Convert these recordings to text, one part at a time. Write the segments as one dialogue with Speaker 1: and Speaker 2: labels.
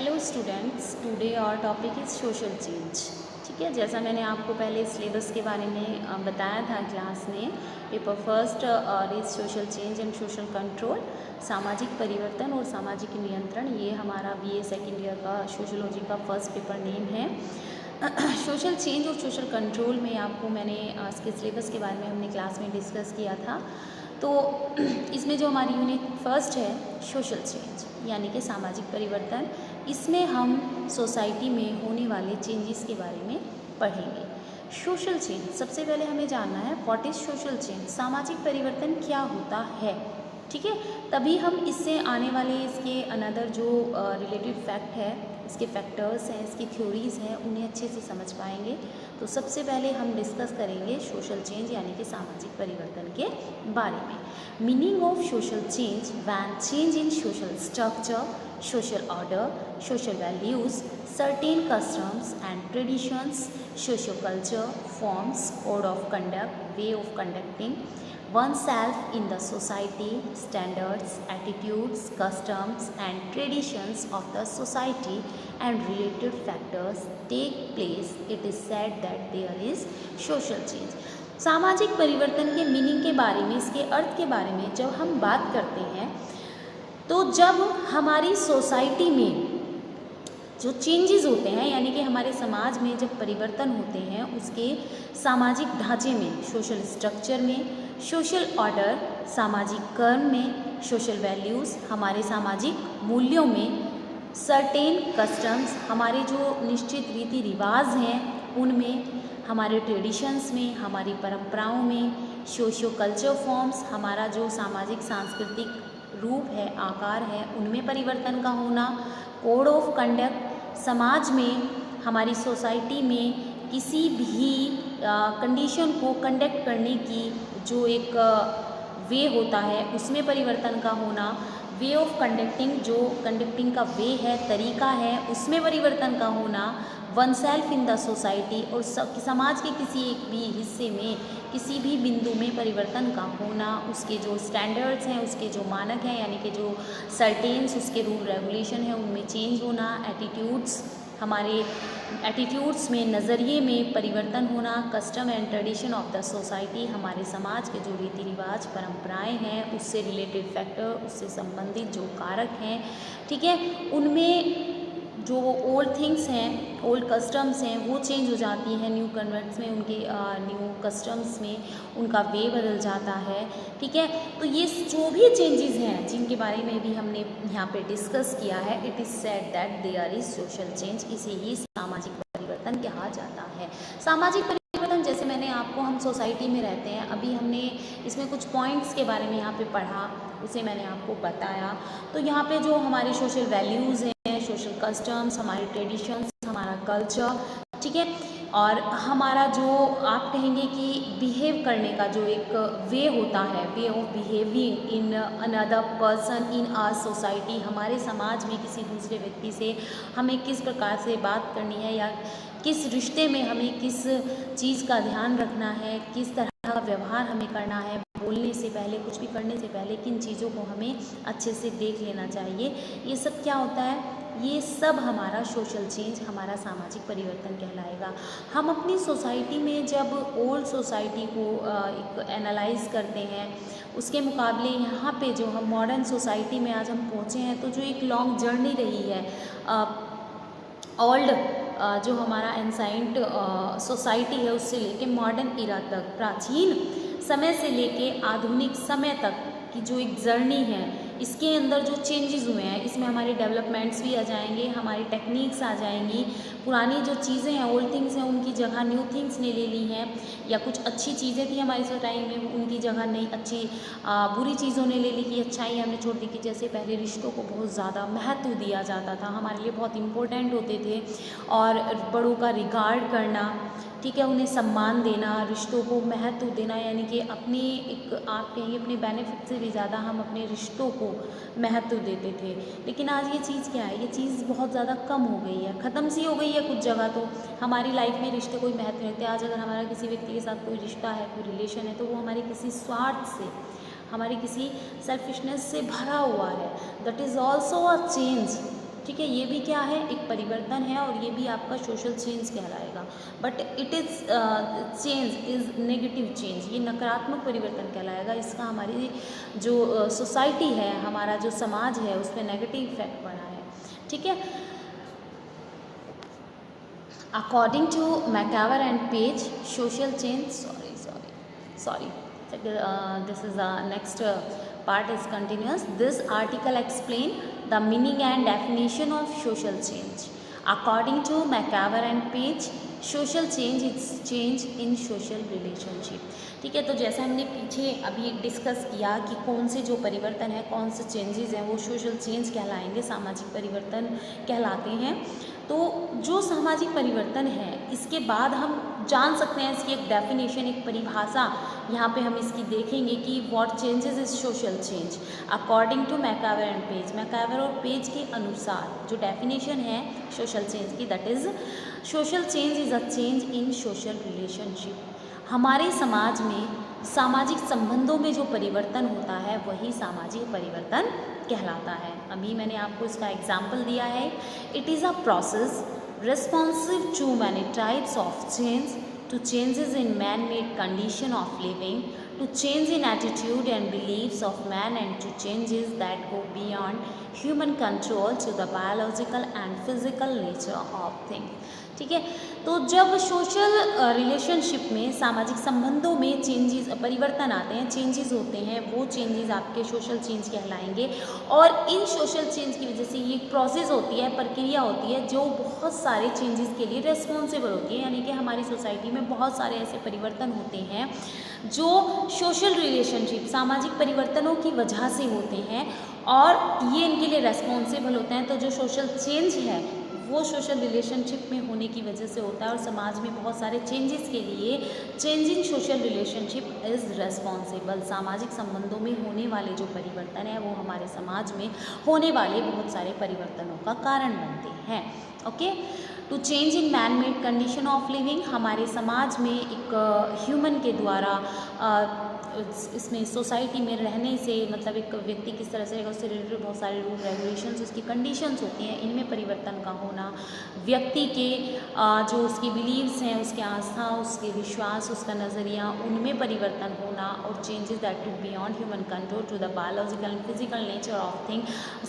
Speaker 1: Hello students, today our topic is social change. ठीक है, जैसा मैंने आपको पहले सिलेबस के बारे में बताया था क्लास में। Paper first is social change and social control, सामाजिक परिवर्तन और सामाजिक नियंत्रण। ये हमारा बीए सेकेंड ईयर का सोशोलॉजी का फर्स्ट पेपर नेम है। सोशल चेंज और सोशल कंट्रोल में आपको मैंने इसके सिलेबस के बारे में हमने क्लास में डिस्कस किया था। तो इसमें जो हमारी यूनिट फर्स्ट है सोशल चेंज यानी कि सामाजिक परिवर्तन, इसमें हम सोसाइटी में होने वाले चेंजेस के बारे में पढ़ेंगे। सोशल चेंज, सबसे पहले हमें जानना है व्हाट इज़ सोशल चेंज, सामाजिक परिवर्तन क्या होता है। ठीक है, तभी हम इससे आने वाले इसके अनदर जो रिलेटेड फैक्ट है, इसके फैक्टर्स हैं, इसकी थ्योरीज़ हैं, उन्हें अच्छे से समझ पाएंगे। तो सबसे पहले हम डिस्कस करेंगे सोशल चेंज यानी कि सामाजिक परिवर्तन के बारे में। Meaning of social change, when change in social structure, social order, social values, certain customs and traditions, socio-culture, forms, code of conduct, way of conducting oneself in the society, standards, attitudes, customs and traditions of the society and related factors take place, it is said that there is social change. सामाजिक परिवर्तन के meaning के बारे में, इसके अर्थ के बारे में जब हम बात करते हैं तो जब हमारी सोसाइटी में जो चेंजेस होते हैं यानी कि हमारे समाज में जब परिवर्तन होते हैं, उसके सामाजिक ढांचे में, सोशल स्ट्रक्चर में, सोशल ऑर्डर, सामाजिक कर्म में, सोशल वैल्यूज़, हमारे सामाजिक मूल्यों में, सर्टेन कस्टम्स, हमारे जो निश्चित रीति रिवाज हैं उनमें, हमारे ट्रेडिशंस में, हमारी परंपराओं में, सोशियो कल्चर फॉर्म्स, हमारा जो सामाजिक सांस्कृतिक रूप है, आकार है, उनमें परिवर्तन का होना, कोड ऑफ कंडक्ट, समाज में, हमारी सोसाइटी में किसी भी कंडीशन को कंडक्ट करने की जो एक वे होता है उसमें परिवर्तन का होना, वे ऑफ कंडक्टिंग, जो कंडक्टिंग का वे है, तरीका है, उसमें परिवर्तन का होना, one self in the society, और समाज के किसी एक भी हिस्से में, किसी भी बिंदु में परिवर्तन का होना, उसके जो स्टैंडर्ड्स हैं, उसके जो मानक हैं यानी कि जो सर्टेन्स, उसके रूल रेगुलेशन है, उनमें चेंज होना, एटीट्यूड्स, हमारे एटीट्यूड्स में, नज़रिए में परिवर्तन होना, custom and tradition of the society, हमारे समाज के जो रीति रिवाज, परंपराएं हैं, उससे रिलेटेड फैक्टर, उससे संबंधित जो कारक हैं, ठीक है, उनमें जो ओल्ड थिंग्स हैं, ओल्ड कस्टम्स हैं, वो चेंज हो जाती हैं, न्यू कन्वर्ट्स में उनके न्यू कस्टम्स में उनका वे बदल जाता है। ठीक है, तो ये जो भी चेंजेस हैं जिनके बारे में भी हमने यहाँ पे डिस्कस किया है, it is said that there is social change, इसे ही सामाजिक परिवर्तन कहा जाता है। सामाजिक परिवर्तन, जैसे मैंने आपको, हम सोसाइटी में रहते हैं, अभी हमने इसमें कुछ पॉइंट्स के बारे में यहाँ पे पढ़ा, उसे मैंने आपको बताया। तो यहाँ पे जो हमारे सोशल वैल्यूज़ हैं, सोशल कस्टम्स, हमारे ट्रेडिशंस, हमारा कल्चर, ठीक है, और हमारा जो आप कहेंगे कि बिहेव करने का जो एक वे होता है, way of behaving in another person in our society, हमारे समाज में किसी दूसरे व्यक्ति से हमें किस प्रकार से बात करनी है या किस रिश्ते में हमें किस चीज़ का ध्यान रखना है, किस तरह का व्यवहार हमें करना है, बोलने से पहले, कुछ भी करने से पहले किन चीज़ों को हमें अच्छे से देख लेना चाहिए, ये सब क्या होता है, ये सब हमारा सोशल चेंज, हमारा सामाजिक परिवर्तन कहलाएगा। हम अपनी सोसाइटी में जब ओल्ड सोसाइटी को एक एनालाइज करते हैं, उसके मुकाबले यहाँ पे जो हम मॉडर्न सोसाइटी में आज हम पहुँचे हैं, तो जो एक लॉन्ग जर्नी रही है, ओल्ड जो हमारा एंसाइंट सोसाइटी है उससे लेके मॉडर्न इरा तक, प्राचीन समय से लेके आधुनिक समय तक की जो एक जर्नी है, इसके अंदर जो चेंजेस हुए हैं, इसमें हमारे डेवलपमेंट्स भी आ जाएंगे, हमारी टेक्निक्स आ जाएंगी, पुरानी जो चीज़ें हैं, ओल्ड थिंग्स हैं, उनकी जगह न्यू थिंग्स ने ले ली हैं, या कुछ अच्छी चीज़ें थी हमारे इस टाइम में, उनकी जगह नई अच्छी बुरी चीज़ों ने ले ली कि अच्छाई हमने छोड़ दी। कि जैसे पहले रिश्तों को बहुत ज़्यादा महत्व दिया जाता था, हमारे लिए बहुत इम्पोर्टेंट होते थे, और बड़ों का रिगार्ड करना, ठीक है, उन्हें सम्मान देना, रिश्तों को महत्व देना, यानी कि अपनी एक, आप कहेंगे अपने बेनिफिट से भी ज़्यादा हम अपने रिश्तों को महत्व देते थे। लेकिन आज ये चीज़ क्या है, ये चीज़ बहुत ज़्यादा कम हो गई है, ख़त्म सी हो गई है कुछ जगह। तो हमारी लाइफ में रिश्ते कोई महत्व नहीं रखते। आज अगर हमारा किसी व्यक्ति के साथ कोई रिश्ता है, कोई रिलेशन है, तो वो हमारे किसी स्वार्थ से, हमारी किसी सेल्फिशनेस से भरा हुआ है। That is also a change. ठीक है, ये भी क्या है, एक परिवर्तन है और ये भी आपका सोशल चेंज कहलाएगा। But it is change is negative change, ये नकारात्मक परिवर्तन कहलाएगा। इसका हमारी जो सोसाइटी है, हमारा जो समाज है, उस पर नेगेटिव इफेक्ट पड़ा है। ठीक है, according to MacIver and Page social change, this is the next part is continuous. This article explain the meaning and definition of social change. According to McAver and Page, social change is change in social relationship. ठीक है, तो जैसा हमने पीछे अभी discuss किया कि कौन से जो परिवर्तन है, कौन से चेंजेस हैं, वो सोशल चेंज कहलाएंगे, सामाजिक परिवर्तन कहलाते हैं। तो जो सामाजिक परिवर्तन है, इसके बाद हम जान सकते हैं इसकी एक डेफिनेशन, एक परिभाषा यहाँ पे हम इसकी देखेंगे कि what changes is social change according to MacIver and Page. MacIver और पेज के अनुसार जो डेफिनेशन है सोशल चेंज की, that is social change is a change in social relationship. हमारे समाज में सामाजिक संबंधों में जो परिवर्तन होता है वही सामाजिक परिवर्तन कहलाता है। अभी मैंने आपको इसका एग्जाम्पल दिया है। It is a process responsive to many types of change, to changes in man-made condition of living, to change in attitude and beliefs of man, and to changes that go beyond human control to the biological and physical nature of things। ठीक है, तो जब social relationship में, सामाजिक संबंधों में changes, परिवर्तन आते हैं, चेंजेस होते हैं, वो चेंजेस आपके सोशल चेंज कहलाएंगे। और इन सोशल चेंज की वजह से ये एक प्रोसेस होती है, प्रक्रिया होती है, जो बहुत सारे चेंजेस के लिए रिस्पॉन्सिबल होती है। यानी कि हमारी सोसाइटी में बहुत सारे ऐसे परिवर्तन होते हैं जो सोशल रिलेशनशिप, सामाजिक परिवर्तनों की वजह से होते हैं और ये इनके लिए रेस्पॉन्सिबल होते हैं। तो जो सोशल चेंज है वो सोशल रिलेशनशिप में होने की वजह से होता है और समाज में बहुत सारे चेंजेस के लिए change in social relationship is responsible. सामाजिक संबंधों में होने वाले जो परिवर्तन है वो हमारे समाज में होने वाले बहुत सारे परिवर्तनों का कारण बनते हैं। Okay, to change in man made condition of living, हमारे समाज में एक ह्यूमन के द्वारा इसमें सोसाइटी में रहने से, मतलब एक व्यक्ति किस तरह से रहेगा, उससे रिलेटेड बहुत सारे रूल रेगुलेशंस, उसकी कंडीशंस होती हैं, इनमें परिवर्तन का होना, व्यक्ति के जो उसकी बिलीव्स हैं, उसके आस्था, उसके विश्वास, उसका नज़रिया, उनमें परिवर्तन होना, और changes that to beyond human control to the biological and physical nature of thing.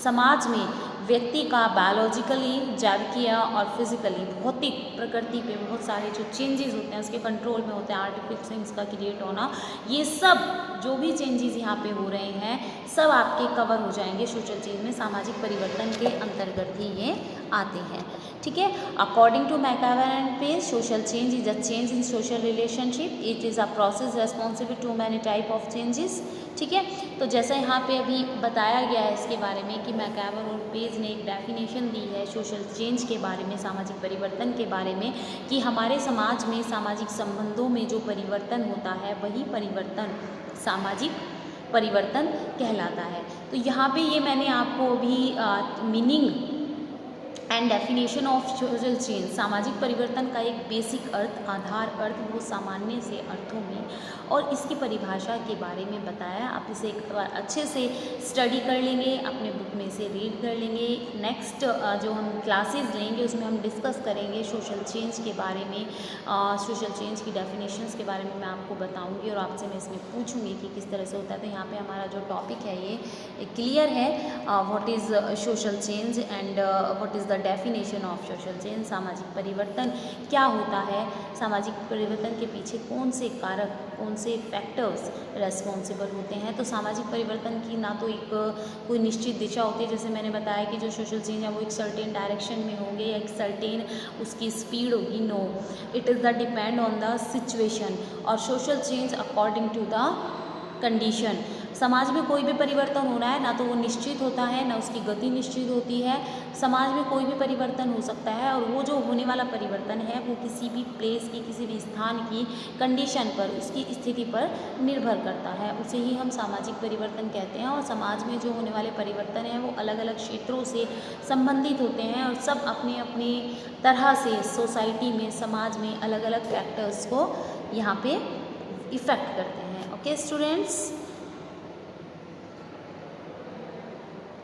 Speaker 1: समाज में व्यक्ति का बायोलॉजिकली, जैविकीय और फिजिकली, भौतिक प्रकृति पे बहुत सारे जो चेंजेस होते हैं उसके कंट्रोल में होते हैं, आर्टिफिशियल थिंग्स का क्रिएट होना, ये सब जो भी चेंजेस यहाँ पे हो रहे हैं सब आपके कवर हो जाएंगे सोशल चेंज में, सामाजिक परिवर्तन के अंतर्गत ही ये आते हैं। ठीक है, according to MacIver and Page, social change is a change in social relationship, it is a process responsible to many type of changes. ठीक है, तो जैसा यहाँ पे अभी बताया गया है इसके बारे में कि मैकआवर और पेज ने एक डेफिनेशन दी है सोशल चेंज के बारे में, सामाजिक परिवर्तन के बारे में, कि हमारे समाज में सामाजिक संबंधों में जो परिवर्तन होता है वही परिवर्तन सामाजिक परिवर्तन कहलाता है। तो यहाँ पे ये मैंने आपको अभी meaning and definition of social change, सामाजिक परिवर्तन का एक बेसिक अर्थ, आधार अर्थ, वो सामान्य से अर्थों में और इसकी परिभाषा के बारे में बताया। आप इसे एक बार अच्छे से स्टडी कर लेंगे, अपने बुक में से रीड कर लेंगे। नेक्स्ट जो हम क्लासेस लेंगे उसमें हम डिस्कस करेंगे सोशल चेंज के बारे में, सोशल चेंज की डेफिनेशंस के बारे में मैं आपको बताऊंगी और आपसे मैं इसमें पूछूंगी कि किस तरह से होता है। तो यहाँ पे हमारा जो टॉपिक है ये क्लियर है, what is social change and what is the definition of social change. सामाजिक परिवर्तन क्या होता है, सामाजिक परिवर्तन के पीछे कौन से कारक, कौन से फैक्टर्स रेस्पॉन्सिबल होते हैं। तो सामाजिक परिवर्तन की ना तो एक कोई निश्चित दिशा होती है, जैसे मैंने बताया कि जो सोशल चेंज है वो एक सर्टेन डायरेक्शन में होंगे या एक सर्टेन उसकी स्पीड होगी। No, it is the depend on the situation और social change according to the condition. समाज में कोई भी परिवर्तन होना है ना तो वो निश्चित होता है ना उसकी गति निश्चित होती है। समाज में कोई भी परिवर्तन हो सकता है और वो जो होने वाला परिवर्तन है वो किसी भी प्लेस की, किसी भी स्थान की कंडीशन पर, उसकी स्थिति पर निर्भर करता है, उसे ही हम सामाजिक परिवर्तन कहते हैं। और समाज में जो होने वाले परिवर्तन हैं वो अलग अलग क्षेत्रों से संबंधित होते हैं और सब अपने अपने तरह से सोसाइटी में, समाज में अलग अलग फैक्टर्स को यहाँ पे इफ़ेक्ट करते हैं। Okay students.